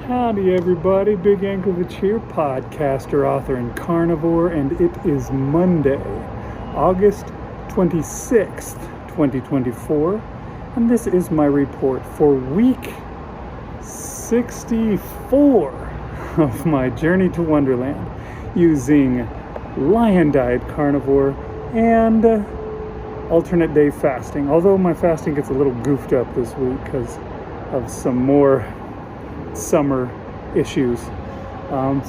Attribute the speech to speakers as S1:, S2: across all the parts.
S1: Howdy everybody, Big Anklevich here, podcaster, author, and carnivore, and it is Monday, August 26th, 2024, and this is my report for week 64 of my journey to Wonderland, using lion diet carnivore and alternate day fasting, although my fasting gets a little goofed up this week because of some more summer issues.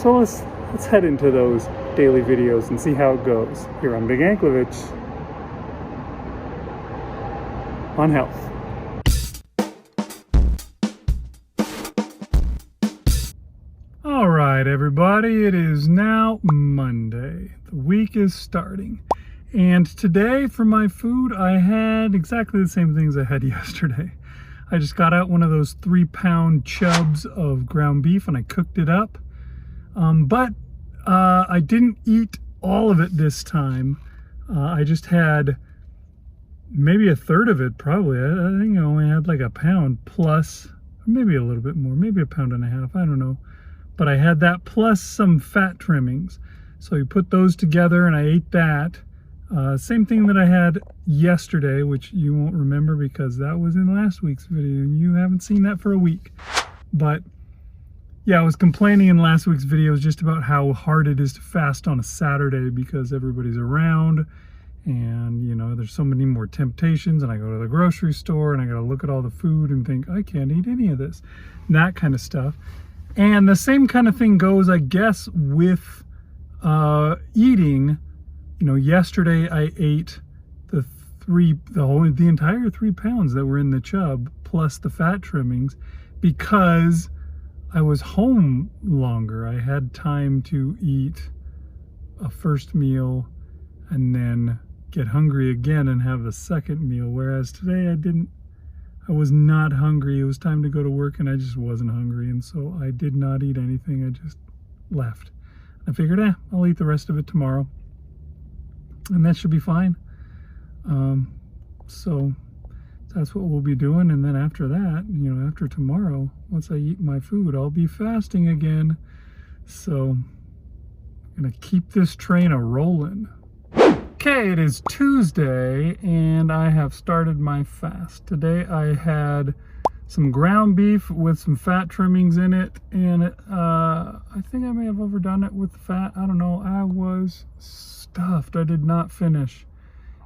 S1: So let's head into those daily videos and see how it goes here on Big Anklevich on health. All right, everybody, it is now Monday. The week is starting. And today for my food, I had exactly the same things I had yesterday. I just got out one of those 3-pound chubs of ground beef and I cooked it up. But I didn't eat all of it this time. I just had maybe a third of it, probably. I think I only had like a pound plus, maybe a little bit more, maybe a pound and a half, I don't know. But I had that plus some fat trimmings. So you put those together and I ate that. Same thing that I had yesterday, which you won't remember because that was in last week's video and you haven't seen that for a week. But yeah, I was complaining in last week's videos just about how hard it is to fast on a Saturday because everybody's around and, you know, there's so many more temptations, and I go to the grocery store and I gotta look at all the food and think, I can't eat any of this, and that kind of stuff. And the same kind of thing goes, I guess, with eating. You know, yesterday I ate the entire 3 pounds that were in the chub plus the fat trimmings because I was home longer. I had time to eat a first meal and then get hungry again and have a second meal. Whereas today I was not hungry. It was time to go to work and I just wasn't hungry. And so I did not eat anything. I just left. I figured, I'll eat the rest of it tomorrow. And that should be fine. So that's what we'll be doing. And then after that, you know, after tomorrow, once I eat my food, I'll be fasting again. So I'm gonna keep this train a-rolling. Okay, it is Tuesday and I have started my fast. Today I had some ground beef with some fat trimmings in it, and I think I may have overdone it with the fat. I don't know. I was stuffed. I did not finish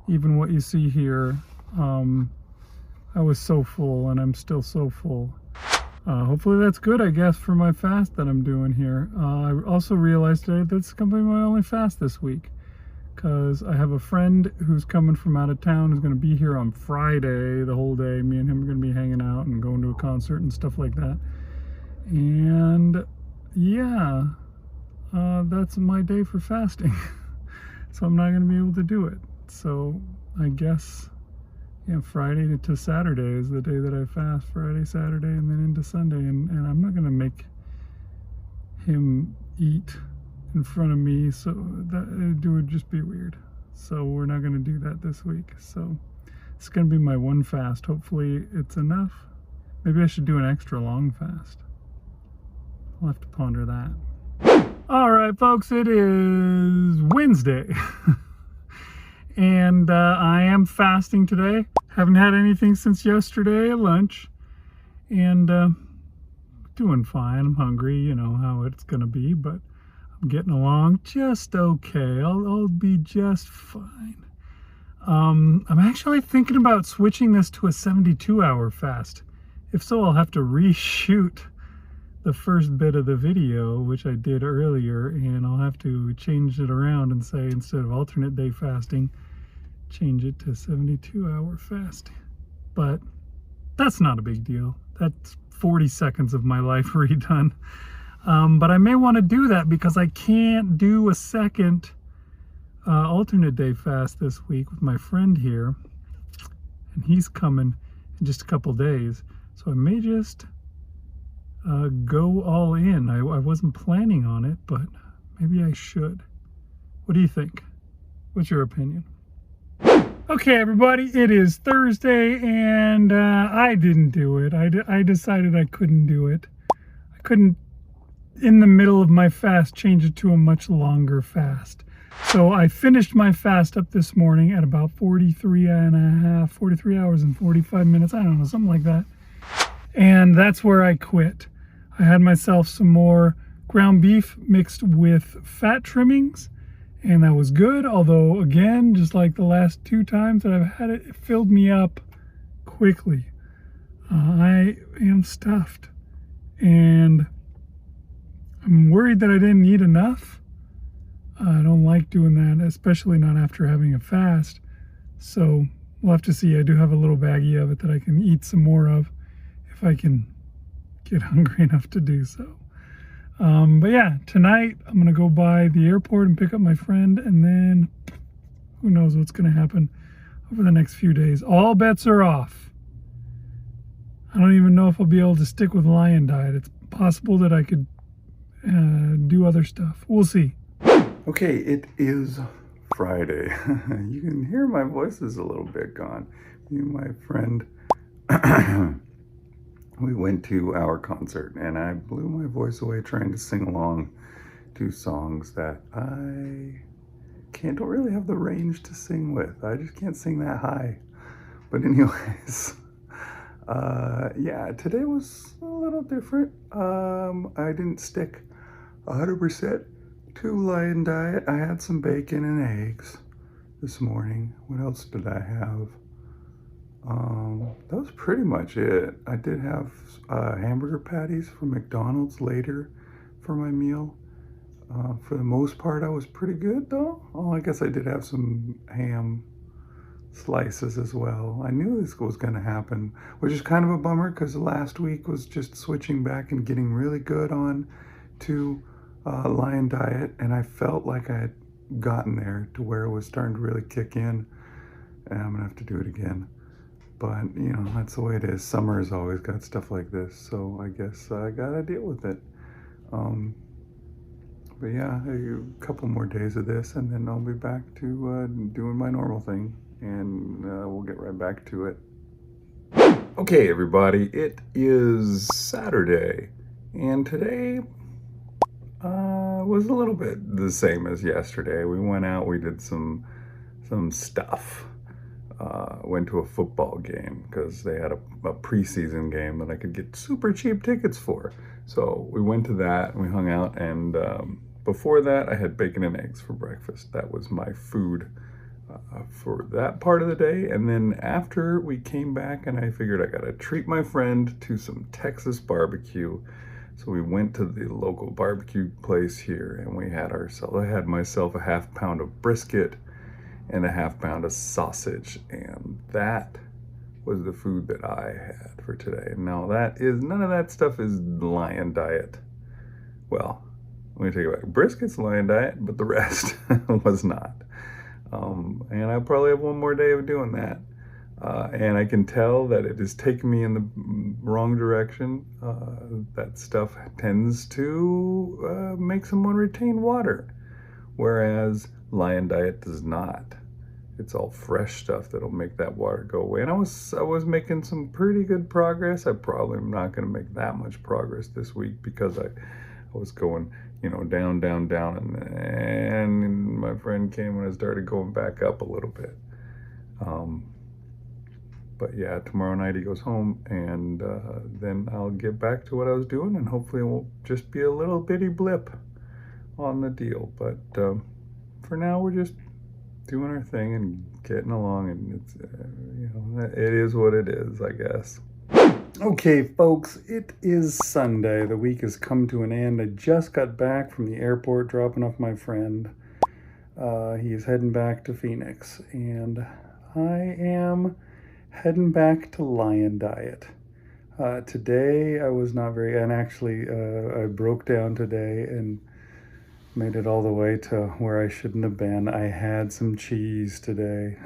S1: even what you see here. I was so full, and I'm still so full. Hopefully that's good, I guess, for my fast that I'm doing here. I also realized today that's going to be my only fast this week, because I have a friend who's coming from out of town who's going to be here on Friday the whole day. Me and him are going to be hanging out and going to a concert and stuff like that. And yeah, that's my day for fasting. So I'm not going to be able to do it. So I guess, yeah, Friday to Saturday is the day that I fast. Friday, Saturday, and then into Sunday. And I'm not going to make him eat in front of me, so that it would just be weird. So we're not going to do that this week. So it's going to be my one fast. Hopefully it's enough. Maybe I should do an extra long fast. I'll have to ponder that. All right, folks, it is Wednesday. And I am fasting today. Haven't had anything since yesterday at lunch. And doing fine. I'm hungry, you know how it's going to be, but I'm getting along just okay. I'll be just fine. I'm actually thinking about switching this to a 72-hour fast. If so, I'll have to reshoot the first bit of the video, which I did earlier, and I'll have to change it around and say, instead of alternate day fasting, change it to 72-hour fasting. But that's not a big deal. That's 40 seconds of my life redone. But I may want to do that because I can't do a second alternate day fast this week with my friend here, and he's coming in just a couple days. So I may just go all in. I wasn't planning on it, but maybe I should. What do you think? What's your opinion? Okay, everybody, it is Thursday, and I didn't do it. I decided I couldn't do it. I couldn't in the middle of my fast, change it to a much longer fast. So I finished my fast up this morning at about 43 hours and 45 minutes. I don't know, something like that. And that's where I quit. I had myself some more ground beef mixed with fat trimmings, and that was good. Although, again, just like the last 2 times that I've had it, it filled me up quickly. I am stuffed, and I'm worried that I didn't eat enough. I don't like doing that, especially not after having a fast. So we'll have to see. I do have a little baggie of it that I can eat some more of if I can get hungry enough to do so. But yeah, tonight I'm going to go by the airport and pick up my friend, and then who knows what's going to happen over the next few days. All bets are off. I don't even know if I'll be able to stick with lion diet. It's possible that I could do other stuff. We'll see.
S2: Okay, it is Friday. You can hear my voice is a little bit gone. Me and my friend, we went to our concert, and I blew my voice away trying to sing along to songs that I don't really have the range to sing with. I just can't sing that high. But anyways, yeah, today was a little different. I didn't stick 100% to lion diet. I had some bacon and eggs this morning. What else did I have? That was pretty much it. I did have hamburger patties from McDonald's later for my meal. For the most part, I was pretty good though. Oh, I guess I did have some ham slices as well. I knew this was going to happen, which is kind of a bummer because last week was just switching back and getting really good on to lion diet, and I felt like I had gotten there to where it was starting to really kick in, and I'm gonna have to do it again. But you know, that's the way it is. Summer has always got stuff like this, so I guess I gotta deal with it. But yeah, a couple more days of this, and then I'll be back to doing my normal thing, and we'll get right back to it. Okay, everybody, it is Saturday, and today was a little bit the same as yesterday. We went out, we did some stuff. Went to a football game because they had a preseason game that I could get super cheap tickets for. So we went to that and we hung out, and before that I had bacon and eggs for breakfast. That was my food for that part of the day. And then after we came back, and I figured I gotta treat my friend to some Texas barbecue. So we went to the local barbecue place here, and I had myself a half pound of brisket and a half pound of sausage, and that was the food that I had for today. Now none of that stuff is lion diet. Well, let me take it back. Brisket's lion diet, but the rest was not. And I'll probably have one more day of doing that. And I can tell that it is taking me in the wrong direction. That stuff tends to make someone retain water, whereas lion diet does not. It's all fresh stuff that'll make that water go away. And I was making some pretty good progress. I probably am not going to make that much progress this week because I was going, down, and my friend came and I started going back up a little bit. But yeah, tomorrow night he goes home, and then I'll get back to what I was doing, and hopefully it won't just be a little bitty blip on the deal. But for now, we're just doing our thing and getting along, and it's it is what it is, I guess. Okay, folks, it is Sunday. The week has come to an end. I just got back from the airport, dropping off my friend. He is heading back to Phoenix, and I am heading back to lion diet. Today I was not and actually I broke down today and made it all the way to where I shouldn't have been. I had some cheese today.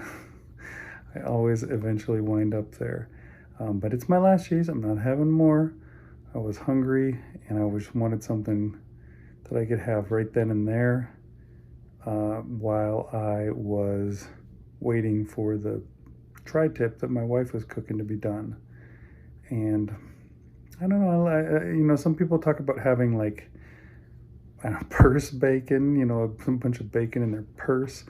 S2: I always eventually wind up there. But it's my last cheese. I'm not having more. I was hungry, and I just wanted something that I could have right then and there while I was waiting for the tri-tip that my wife was cooking to be done. And I don't know, some people talk about having like
S1: kind of purse bacon, a bunch of bacon in their purse,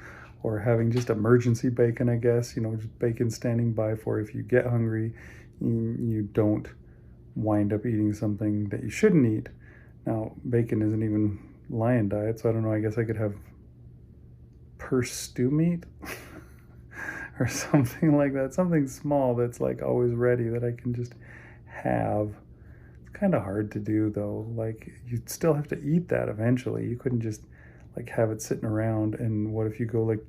S1: or having just emergency bacon, I guess, just bacon standing by for if you get hungry, you don't wind up eating something that you shouldn't eat. Now, bacon isn't even lion diet, so I don't know, I guess I could have purse stew meat or something like that, something small that's like always ready that I can just have. It's kind of hard to do though. Like, you'd still have to eat that eventually. You couldn't just like have it sitting around, and what if you go like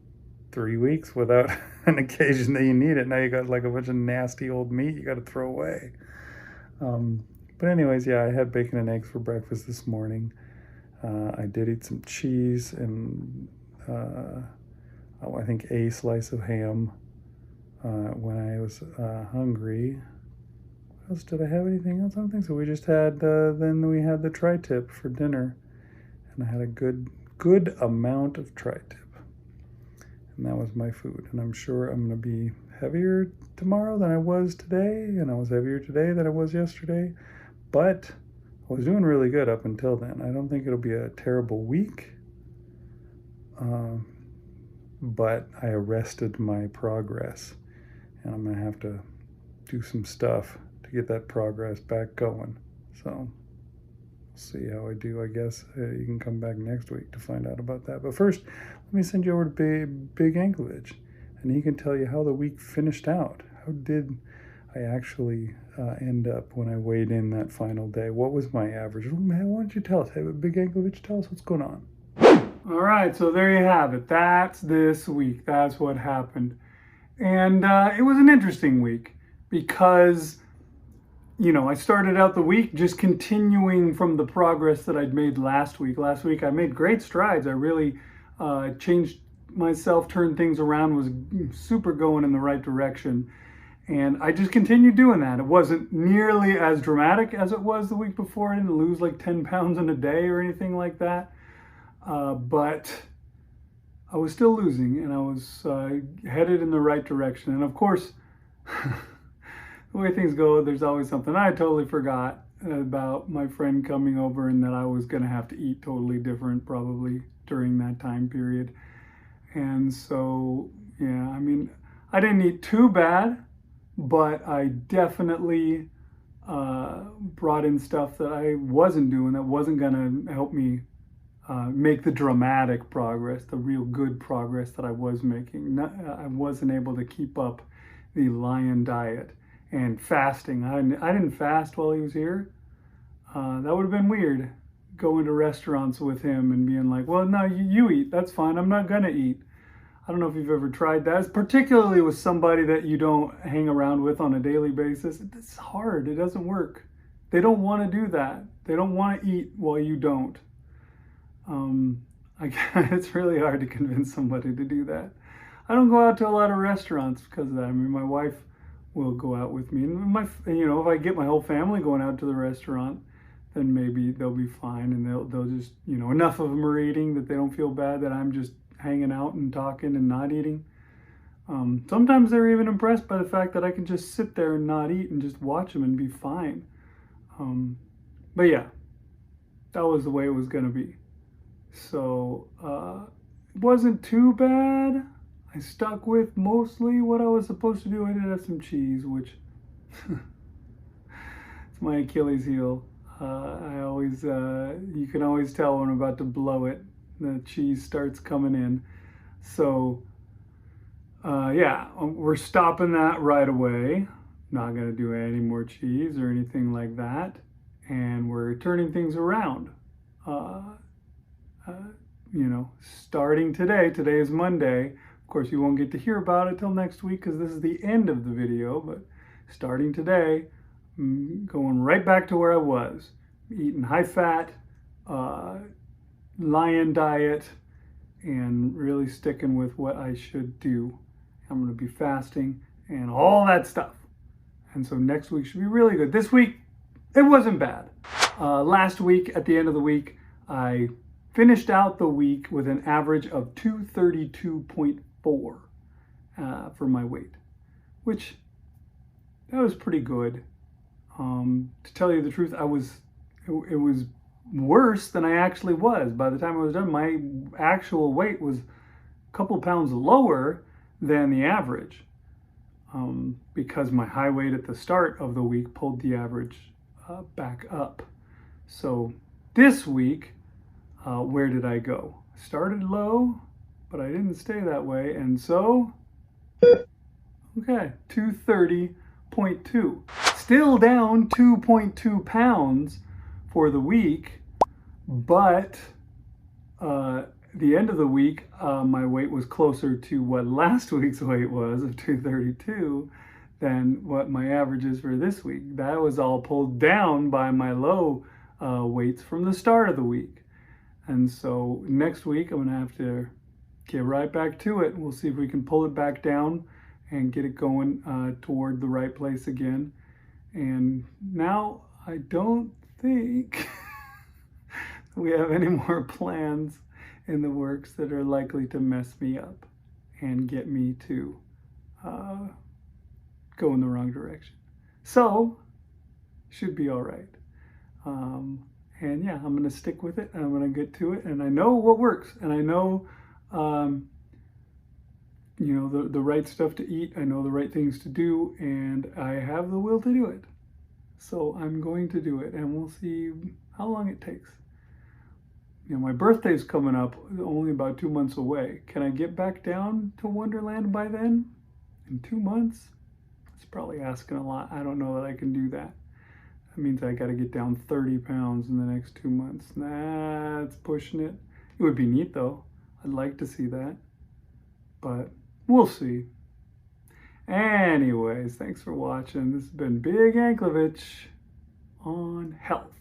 S1: 3 weeks without an occasion that you need it? Now you got like a bunch of nasty old meat you got to throw away. But anyways, yeah, I had bacon and eggs for breakfast this morning. I did eat some cheese and I think a slice of ham when I was hungry. What else? Did I have anything else? I don't think so. We just had, then we had the tri-tip for dinner, and I had a good amount of tri-tip. And that was my food. And I'm sure I'm going to be heavier tomorrow than I was today, and I was heavier today than I was yesterday. But I was doing really good up until then. I don't think it'll be a terrible week. But I arrested my progress, and I'm going to have to do some stuff to get that progress back going. So we'll see how I do, I guess. You can come back next week to find out about that. But first, let me send you over to Big Anklevich, and he can tell you how the week finished out. How did I actually end up when I weighed in that final day? What was my average? Man, why don't you tell us? Hey, Big Anklevich, tell us what's going on. All right, so there you have it. That's this week. That's what happened. And it was an interesting week because, I started out the week just continuing from the progress that I'd made last week. Last week I made great strides. I really changed myself, turned things around, was super going in the right direction. And I just continued doing that. It wasn't nearly as dramatic as it was the week before. I didn't lose like 10 pounds in a day or anything like that. But I was still losing, and I was headed in the right direction. And of course, the way things go, there's always something. I totally forgot about my friend coming over and that I was going to have to eat totally different probably during that time period. And so, yeah, I mean, I didn't eat too bad, but I definitely brought in stuff that I wasn't doing that wasn't going to help me make the dramatic progress, the real good progress that I was making. I wasn't able to keep up the lion diet and fasting. I didn't fast while he was here. That would have been weird, going to restaurants with him and being like, well, no, you eat, that's fine, I'm not gonna eat. I don't know if you've ever tried that, particularly with somebody that you don't hang around with on a daily basis. It's hard, it doesn't work. They don't want to do that. They don't want to eat while you don't. It's really hard to convince somebody to do that. I don't go out to a lot of restaurants because of that. I mean, my wife will go out with me, and if I get my whole family going out to the restaurant, then maybe they'll be fine, and they'll just, enough of them are eating that they don't feel bad that I'm just hanging out and talking and not eating. Sometimes they're even impressed by the fact that I can just sit there and not eat and just watch them and be fine. But yeah, that was the way it was going to be. So it wasn't too bad. I stuck with mostly what I was supposed to do. I did have some cheese, which it's my Achilles heel. You can always tell when I'm about to blow it. The cheese starts coming in. So yeah, we're stopping that right away. Not going to do any more cheese or anything like that. And we're turning things around. Starting today. Today is Monday. Of course, you won't get to hear about it till next week because this is the end of the video. But starting today, I'm going right back to where I was. Eating high-fat, lion diet, and really sticking with what I should do. I'm going to be fasting and all that stuff. And so next week should be really good. This week, it wasn't bad. Last week, at the end of the week, I finished out the week with an average of 232.4 for my weight, which that was pretty good. To tell you the truth, it was worse than I actually was. By the time I was done, my actual weight was a couple pounds lower than the average, because my high weight at the start of the week pulled the average back up. So this week, where did I go? Started low, but I didn't stay that way, and so, okay, 230.2. Still down 2.2 pounds for the week, but the end of the week, my weight was closer to what last week's weight was of 232 than what my average is for this week. That was all pulled down by my low weights from the start of the week. And so next week, I'm going to have to get right back to it. We'll see if we can pull it back down and get it going toward the right place again. And now I don't think we have any more plans in the works that are likely to mess me up and get me to go in the wrong direction. So, should be all right. And yeah, I'm going to stick with it. I'm going to get to it. And I know what works. And I know, the right stuff to eat. I know the right things to do. And I have the will to do it. So I'm going to do it. And we'll see how long it takes. My birthday's coming up, only about 2 months away. Can I get back down to Wonderland by then? In 2 months? It's probably asking a lot. I don't know that I can do that. That means I got to get down 30 pounds in the next 2 months. That's pushing it. It would be neat though. I'd like to see that. But we'll see. Anyways, thanks for watching. This has been Big Anklovich on health.